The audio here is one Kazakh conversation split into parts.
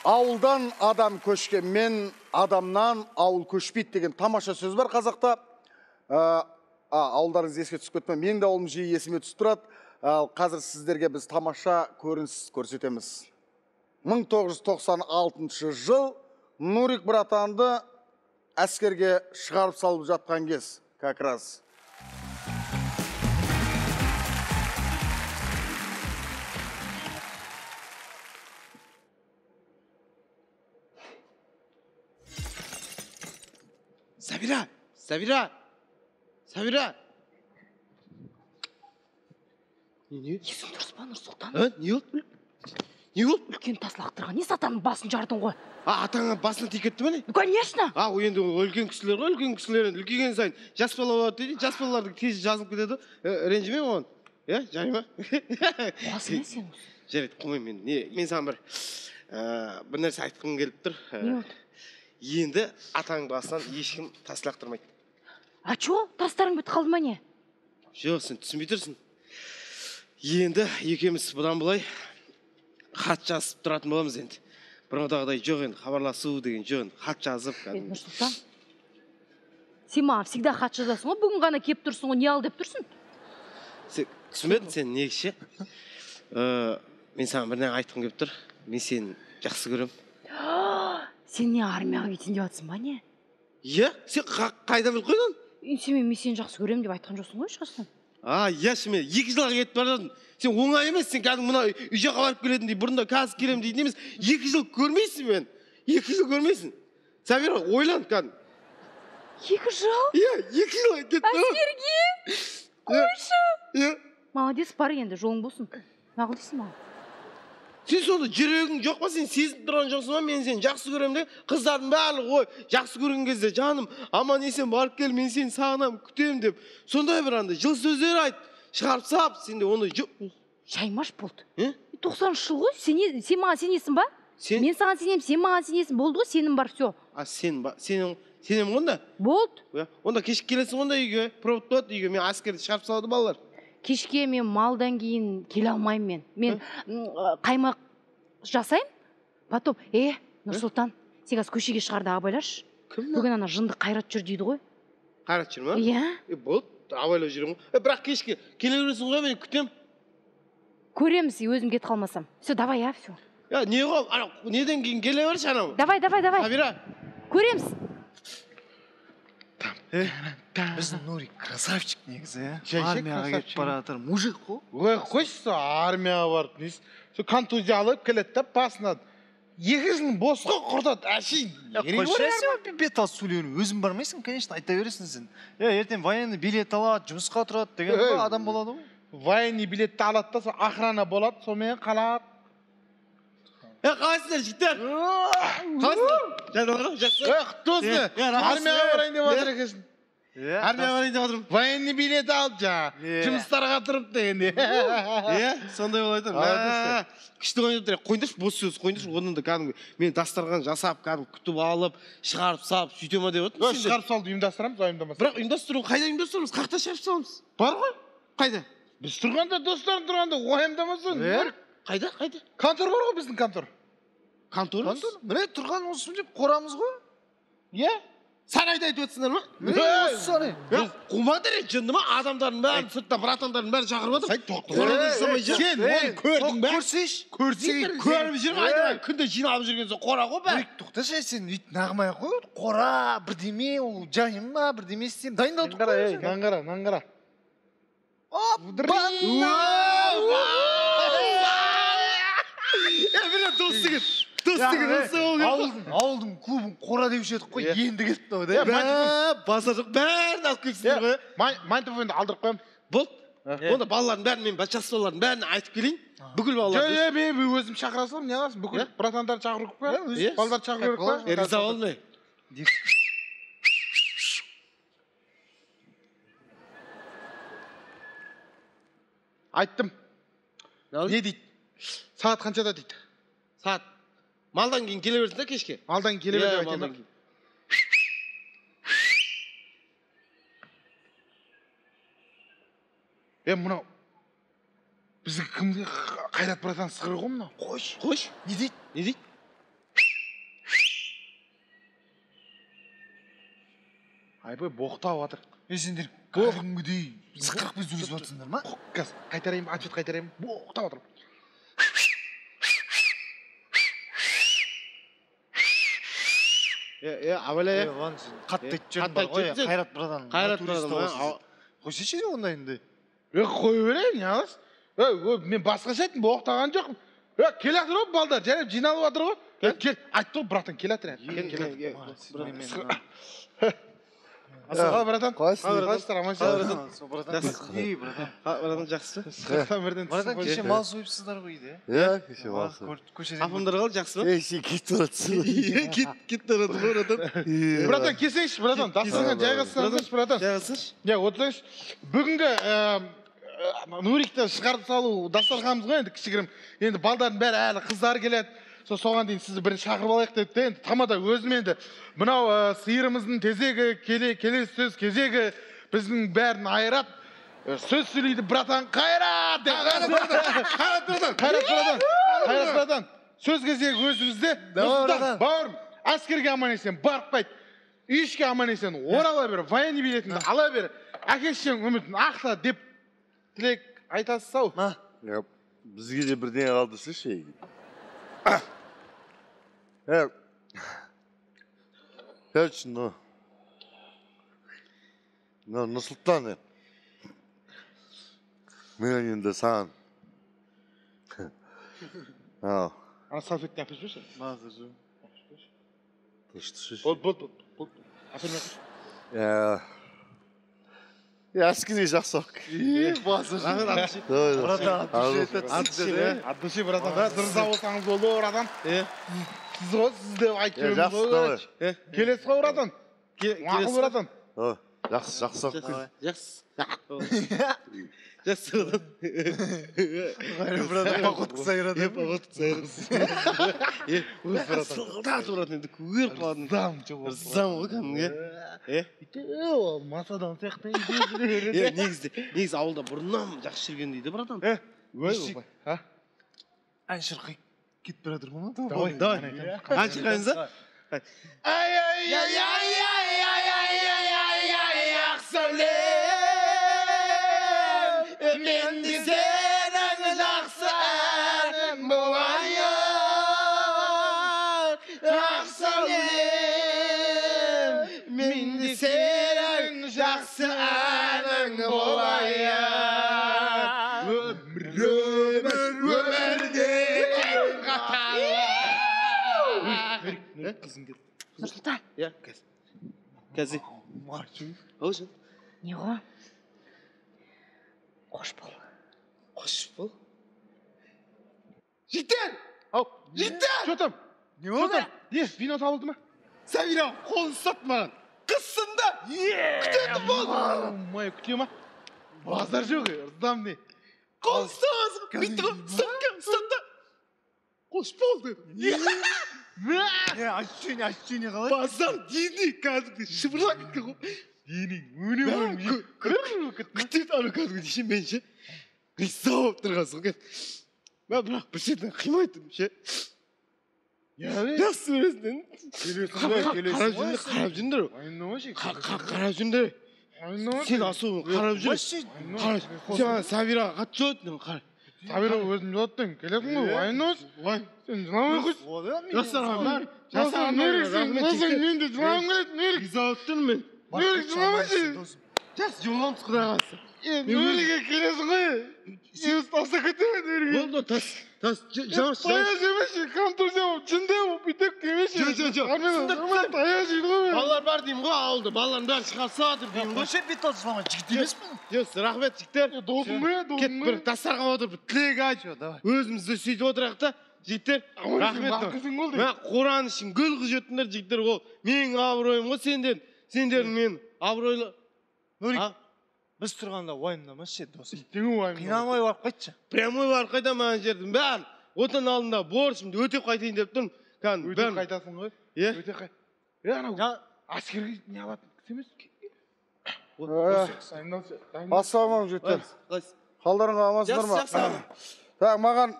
Ауылдан адам көшкенмен, адамнан ауыл көшпейді деген тамаша сөз бар қазақта. Ауылдарыңыз еске түсіп кетпе. Менің де ауылым жиі есіме түсіп тұрады. Қазір сіздерге біз тамаша көрініс көрсетеміз. 1996 жыл Нурик братанды әскерге шығарып салып жатқан кез, как раз. Сабира! Есің дұрыс па, Нұрсұлтан? Не болды? Не болды? Үлкен тас лақтырған, не сатанның басын жардың ғой? Атаңа басына тикетті ме не? Конечно! Енді үлкен кісілер ғой, үлкейген сайын жас бала болады дейді, жас балалардың тез жазылып кетеді. Ренжіме оған. Жай ма? Қуасың сен осы? Жарайды, қоймайын мен. Мен саған бір нәрсе айтқым келіп тұр. Не болды? Енді атаңның басынан ешкім тас лақтырмайды. А чо? Тастарың бітіп қалды ма не? Жоқ, сен түсінбей тұрсың. Енді екеуміз бұдан былай хат жазып тұратын боламыз енді. Бұрынғыдағыдай жоқ енді, хабарласу деген жоқ енді, хат жазып. Нұрсұлтан, сен маған всегда хат жазасың ғой, бүгін ғана кеп тұрсың ғой, не ал деп тұрсың? Түсінбедің сен негізше? Мен саған бірдеңе айтқым келіп тұр. Мен сені жақсы көрем. Сен не армияға кетейін деп жатсың ба не? Сен қайда біліп қойдың? Мен сені жақсы көрем деп айтқан жоқсың ғой ешқашан. Шымен 2 жылға кетіп бара жатырсың. Сен оңай емес, сен кәдімгі мына үй жаққа барып келетін дейді, бұрында қазір келем дейді емес. 2 жыл көрмейсің мен. 2 жыл көрмейсің. Сабира, ойлан кәдімгі. 2 жыл? 2 жыл кетті. Әскерге? Қойшы. Молодец, бар енді, жолың болсын. Нағыл дейсің маған. Сен сонда жүрегің жоқ па, сен сезіп тұрған жоқсың ба, мен сені жақсы көрем де, қыздардың барлығы ой, жақсы көрген кезде жаным, аман есен барып кел, мен сені сағынам, күтем деп. Сондай бір андай жыл сөздер айт, шығарып сап, сенде ондай жоқ. Шаймаш болды. 90 жыл ғой, сен маған сенесің ба? Мен саған сенем, сен маған сенесің, болды ғой, сенім бар, все. Сенем онда? Болды. Онда кешік келесің онда үйге, провод болады үйге, мен әскерді шығарып салады балалар. Кешке мен малдан кейін келе алмаймын мен. Мен қаймақ жасайын, потом, Нұрсұлтан, сен қазір көшеге шығарды абайлашы. Бүгін ана жынды Қайрат жүр дейді ғой. Қайрат жүр ма? Иә. Болды, абайлап жүрем ғой. Бірақ кешке келе бересің ғой, мен күтем. Көреміз, өзім кет қалмасам. Все, давай, все. Не ғой, неден кейін келе берші анау. Давай. Сабира. Көреміз. Біздің Нурик красавчик негізі, армияға кетіп бара жатыр, мужик қой. Қойшы, армияға барып, несі, контузия алып келеді да басына 2 жыл босқа құртады, әшейін. Қойшы, сен бет алып сөйлеуін өзің бармайсың, конечно, айта бересің сен. Ертең военный билет алады, жұмысқа тұрады деген адам болады ғой. Военный билетті алады да, охрана болады, сонымен қалады. Қалайсыңдар, жігіттер? Қалайсыңдар? Құтты болсын. Армияға барайын деп отыр екенсің. Армияға барайын деп отырмын. Военный билет алып жаңа. Жұмыстарға тұрып дегенде. Сондай бол айтам. Күшті ойнап тұрайық. Қойындыршы, бос сөз қойындыршы. Онын да кәдімгі мен дастархан жасап, кәдімгі күтіп алып, шығарып салып, сөйте ма деп отырмын. Шығарып салды ұйымдастырамыз, ұйымдамасы. Бірақ ұйымдастыру, қайда ұйымдастырамыз? Қақта шығарып саламыз. Бар ғой? Қайда? Біз тұрғанда, достарым тұрғанда, уайымдамасын. Қайда? Контор бар ғой біздің контор. Контор? Міне тұрған осы деп қорамыз ғой. Сарайда айтып өтсіңдер ма? Осы сарай. Қумадыр е, жынды ма? Адамдардың бәрін, сыртта братандардың бәрін шақырып отыр. Сен оны көрдің бә? Көрсейші. Көріп жүр, айда күнде жиналып жүрген соң қора ғой бәрі. Тоқташы, сен үйт нағымай қой. Қора, бірдеме, ол жайым ма, бірдеме істейм. Дайындалдық қой. Наңғара. Ауылдың клубын қора деуші едік қой, енді келіп тұр да. Баса жоқ, бәрін алып келсіңдер ғой. Мантифонды алдырып қоям. Болды. Онда балалардың бәрін, мен жас балалардың бәрін айтып келейін. Бүкіл балаларды. Мен өзім шақыра салам, не аласың? Бүкіл братандарды шақырып қоям. Балаларды шақырып қоям. Риза болдым. Айттым. Не дейді? Сағат қаншада дейді? Сағат. Малдан кейін келе берсін да кешке. Малдан кейін келе берсін айтайын ба? Мынау біздің кімге Қайрат братан сығыр ғой мынау? Қойш. Не дейді? Айбай боқтап жатыр. Сендер кәдімгідей зықырықпен сөйлесіп жатсыңдар ма? Қазір қайтарайын ба, ответ қайтарайын ба? Боқтап жатыр. Абайлай. Ладно, сен қатты айтып жүрдің қатты бар ғой, айтып жүрсің. Қайрат братан. Қайрат турист братан, тауасыз. Қойсайшы онда енді. Қой берейін, не аласыз? Мен басқаша айттым, боқтаған жоқпын. Келе жатыр ғой балдар, жарап жиналып жатыр ғой. Кел, айтты ғой, братан, келе жатыр. Асаға, братан. Қалайсыздар, амансыздар? Братан жақсы. Братан, кеше мал сойыпсыздар ғой үйде. Иә, кеше басы. Көшеден. Апамдар қалды, жақсы ма? Сен кетіп жатсың. Кетіп барады ғой, братан. Братан, келсеңізші, братан. Дастархан жайғасыңызшы, братан. Жайғасыңызшы. Отырсаңызшы. Бүгінгі Нурикті шығарып салу дастарханымыз ғой енді кішігірім. Енді балдардың бәрі әлі қыздары келеді. Соған дейін сізді бірінші шақырып алайық деді де, енді тамада өзім енді мынау сиырымыздың тезегі, келесі сөз кезегі біздің бәрін айырат. Сөз сөйлейді братан Қайрат! Қайрат братан! Сөз кезегі өзімізде. Бауырым, әскерге аман есен барып қайт. Үй ішке аман есен орала бер, военный билетіңді ала бер. Әке-шешең үмітін ақта деп тілек айтасыз ау. Бізге де бірдеңе қалдырсайшы. Короче, Нұрсұлтан, мен енді саған. Ана салфетті әпіш беші? Болды. Әскери жақсақ. От души, братан, да? Дұрза болсаңыз болды, братан. Сіз ғой, сіз деп айтып жүрміз ғой. Келесі ғой, братан. Мақыл, братан. Жақсы. Жақсы. Жақсы, братан. Братан, походка сайрады. Походка сайрады. Сылғылдатып братан, енді көгеріп қалатын. Зам ғой кәдімгі. Масадан сияқты. Негізі ауылда бұрыннан жақсы жүрген дейді, братан. Ән шырқай кетіп бара жатыр ма? Давай. Ән шырқайыныз, а? Ақсәулем, мен де сенің жақсы әнің болайын. Ақсәулем, мен де сенің жақсы әнің болайын. Өмірде Нұрсұлтан, қазір. Олжын. не ғой? Қош бол. Қош бол. Жеттен! Жеттен! Что там? Не болды? Вино табылды ма? Сәбира қолын ұстатты маған. Қысында. Күтетін болды. Май, күте ма? Базар жоқ, ырзам не? Қолын ұстағансың. Бүйті ғой. Ұстатты. Қош болды. Ощущение қалай? Базар дейді кәдімгі шыбырлап кеткен ғой. Күтеді ана кәдімгі деші мен ше. Риза болып тұрғансың ғой. Мен бірақ бір жерден қимайтым ше. Жақсы көресің. Қарап жүріңдер. Қарап жүріңдер. Сен асуын қарап жүр. Сен Сабираға қатты жауыттың қарап. Сабира өзім жауыттың. Келесің ғой, айнос. Сен жыламай қойшы. Жасарған бар. Жасарған мен де жылағым келеді. Риза болып тұрмын мен. Жыламайшы. Жақсы жолғамыз құдай қаласа. Нөреге келесің ғой. Сен таса көтерме нөреге. Болды, тас. Жамаш. Тая жемеші, контузия болып, жынде болып, бүйтіп келмеші. Жоқ. Тая жейді ғой. Балалар бар деймін ғой ауылда. Балалардың бәрі шығарса жатыр деймін ғой. Көше бет алсылама жігіт емеспін. Жоқ, рахмет жігіттер. Досым ғой, Кет бір дастарға отырып тілек айт. Өзімізді сөйтіп отырайық та. Жігіттер, рахмет. Мен Құран үшін гүл қыз жігіттер ол. Менің абыройым ғой сендердің мен абыройлы. Нурик, біз тұрғанда уайымдамашы досым. Қиналмай барып қайтшы. Прямой барып қайта маған жердің бәрін. Отын алдында борышымды өтеп қайтайын деп тұрмын. Өтеп қайтасың ғой. Өтеп қайт. Анау әскерге не алатын кісі емес? Ассаламағалейкум жігіттер. Қалдарыңа амансыздар ма? Так, маған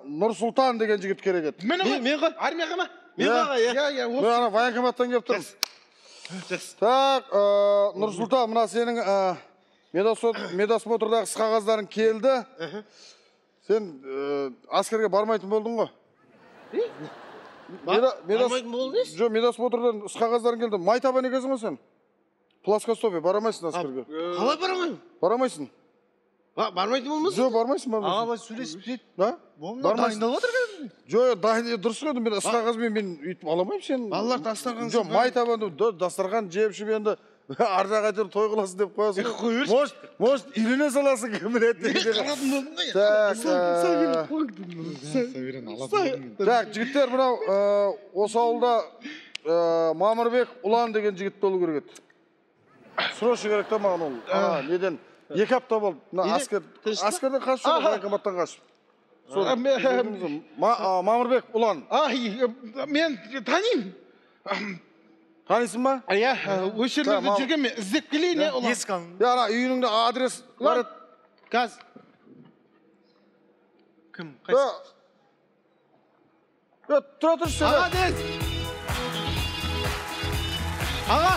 Нұрсұлтан деген жігіт керек еді. Мен ғой, армияға ма? Мен ғой, мен ана военкоматтан келіп тұрмын. Так, Нұрсұлтан, мына сенің медосмотрдағы іс қағаздарың келді. Сен аскерге бармайтын болдың ғой? Бармайтын болдыңыз? Жоқ, медосмотрдан іс қағаздарың келді. Майтабан екенсің ғой сен? Плоскостопие, барамайсың аскерге. Қалай барамайым? Барамайсың. Бармайтын болмыз? Жоқ, бармайсың. Аға былай сөйлесіп деді. Да? Дайындалып жатыр кәдімгідей. Жоқ, дұрыс қой, мен іс қағазбен мен үйтіп аламаймын сен. Балалар дастархан Жоқ, майтабанды дастархан жеп ішіп енді ар жақ әйтеуір той қыласың деп қоясың. Может, үйрене саласың кім біледі. Қалатын болдың ғой. Так, жігіттер мынау осы ауылда Мамырбек Ұлан деген жігіт болу керек еді. Срочно керек та маған ол. Неден? 2 апта болды. Аскерден қашып жүрді, военкоматтан қашып. Мамырбек Ұлан. Мен танимын. Танисың ба? Иә, осы жерлерде жүрген мен іздеп келейін, ұлан. Есік алың. Ана үйінің адрес бар еді. Газ. Кім? Қайсы? Тұра тұршы. Аға, дез. Аға.